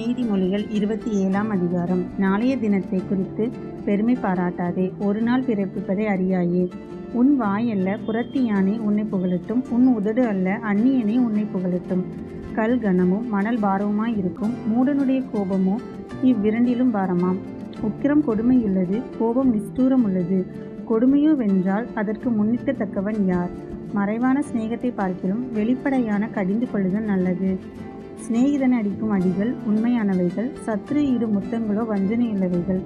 நீதிமொழிகள் 27ஆம் அதிகாரம். நாளைய தினத்தை குறித்து பெருமை பாராட்டாதே, ஒரு நாள் பிறப்பிப்பதை அறியாயே. உன் வாய் அல்ல புறத்தியானே உன்னை புகழட்டும், உன் உதடு அல்ல அந்நியனே உன்னை புகழட்டும். கல் கனமும் மணல் பாரவுமாய் இருக்கும், மூடனுடைய கோபமோ இவ்விரண்டிலும் பாரமாம். உக்கிரம் கொடுமையுள்ளது, கோபம் நிஷ்டூரம் உள்ளது. கொடுமையோ வென்றால் அதற்கு முன்னிற்கத்தக்கவன் யார்? மறைவான சிநேகத்தை பார்க்கிலும் வெளிப்படையான கடிந்து கொள்ளுதல் நல்லது. சிநேகிதன் அடிக்கும் அடிகள் உண்மையானவைகள், சத்ரு இரு முத்தங்களோ வஞ்சனையுள்ளவைகள்.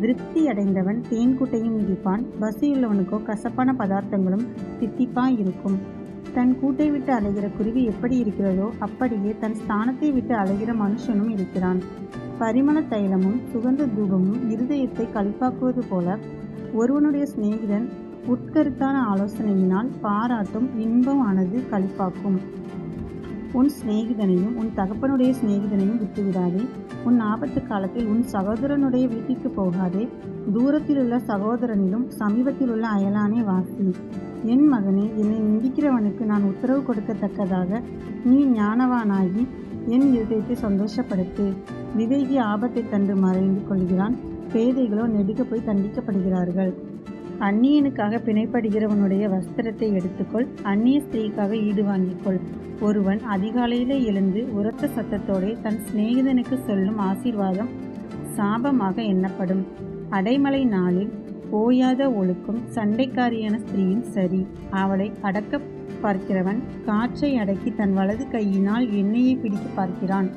திருப்தி அடைந்தவன் தேன்கூட்டையும் மிதிப்பான், பசியுள்ளவனுக்கோ கசப்பான பதார்த்தங்களும் தித்திப்பாய் இருக்கும். தன் கூட்டை விட்டு அலைகிற குருவி எப்படி இருக்கிறதோ அப்படியே தன் ஸ்தானத்தை விட்டு அலைகிற மனுஷனும் இருக்கிறான். பரிமள தைலமும் சுகந்த தூபமும் இருதயத்தை களிப்பாக்குவது போல ஒருவனுடைய சிநேகிதன் உட்கருத்தான ஆலோசனையினால் பாராட்டும் இன்பமானது களிப்பாக்கும். உன் சிநேகிதனையும் உன் தகப்பனுடைய சிநேகிதனையும் விட்டுவிடாதே. உன் ஆபத்து காலத்தில் உன் சகோதரனுடைய வீட்டிற்கு போகாதே. தூரத்திலுள்ள சகோதரனிலும் சமீபத்திலுள்ள அயலானே வாசி. என் மகனே, என்னை நிந்திக்கிறவனுக்கு நான் உத்தரவு கொடுக்கத்தக்கதாக நீ ஞானவானாகி என் இருதயத்தை சந்தோஷப்படுத்து. விவேகி ஆபத்தை கண்டு மறைந்து கொள்கிறான், பேதைகளோ நெடுக போய் தண்டிக்கப்படுகிறார்கள். அந்நியனுக்காக பிணைப்படுகிறவனுடைய வஸ்திரத்தை எடுத்துக்கொள், அந்நிய ஸ்திரீக்காக ஈடு வாங்கிக்கொள். ஒருவன் அதிகாலையிலே எழுந்து உரத்த சத்தத்தோടെ தன் சிநேகிதனுக்கு சொல்லும் ஆசீர்வாதம் சாபமாக எண்ணப்படும். அடைமலை நாளில் போயாத ஒழுக்கும் சண்டைக்காரியான ஸ்திரீயும் சரி. அவளை அடக்க பார்க்கிறவன் காற்றை அடக்கி தன் வலது கையினால் எண்ணெயை பிடிக்க பார்க்கிறான்.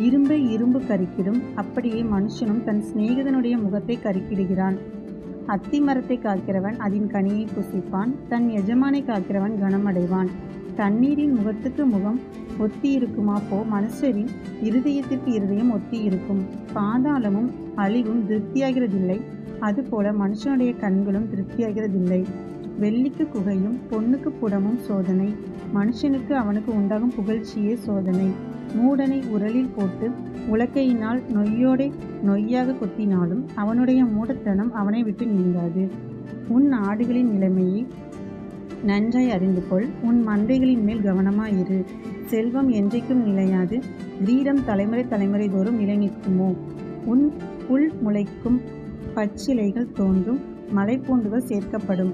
இரும்பை இரும்பு கருக்கிடும், அப்படியே மனுஷனும் தன் சிநேகிதனுடைய முகத்தை கருக்கிடுகிறான். அத்தி மரத்தை காக்கிறவன் அதன் கனியை புசிப்பான், தன் எஜமானை காக்கிறவன் கனமடைவான். தண்ணீரின் முகத்துக்கு முகம் ஒத்தி இருக்குமா போ, மனுஷரின் இருதயத்திற்கு இருதயம் ஒத்தி இருக்கும். பாதாளமும் அழிவும் திருப்தியாகிறதில்லை, அதுபோல மனுஷனுடைய கண்களும் திருப்தியாகிறதில்லை. வெள்ளிக்கு குகையும் பொன்னுக்கு புடமும் சோதனை, மனுஷனுக்கு அவனுக்கு உண்டாகும் புகழ்ச்சியே சோதனை. மூடனை உரலில் போட்டு உலக்கையினால் நொய்யோடே நொய்யாக கொத்தினாலும் அவனுடைய மூடத்தனம் அவனை விட்டு நீங்காது. உன் ஆடுகளின் நிலைமையை நன்றாய் அறிந்து கொள், உன் மந்தைகளின் மேல் கவனமாயிரு. செல்வம் என்றைக்கும் நிலையாது, வீரம் தலைமுறை தலைமுறை தோறும் நிலை நிற்குமோ? உன் புல் முளைக்கும், பச்சிலைகள் தோன்றும், மலைப்பூண்டுகள் சேர்க்கப்படும்.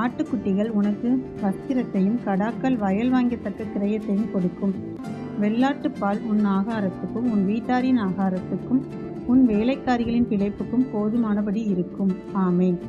ஆட்டுக்குட்டிகள் உனக்கு வஸ்திரத்தையும் கடாக்கள் வயல் வாங்கத்தக்க கிரயத்தையும் கொடுக்கும். வெள்ளாட்டுப்பால் உன் ஆகாரத்துக்கும் உன் வீட்டாரின் ஆகாரத்துக்கும் உன் வேலைக்காரிகளின் பிழைப்புக்கும் போதுமானபடி இருக்கும். ஆமேன்.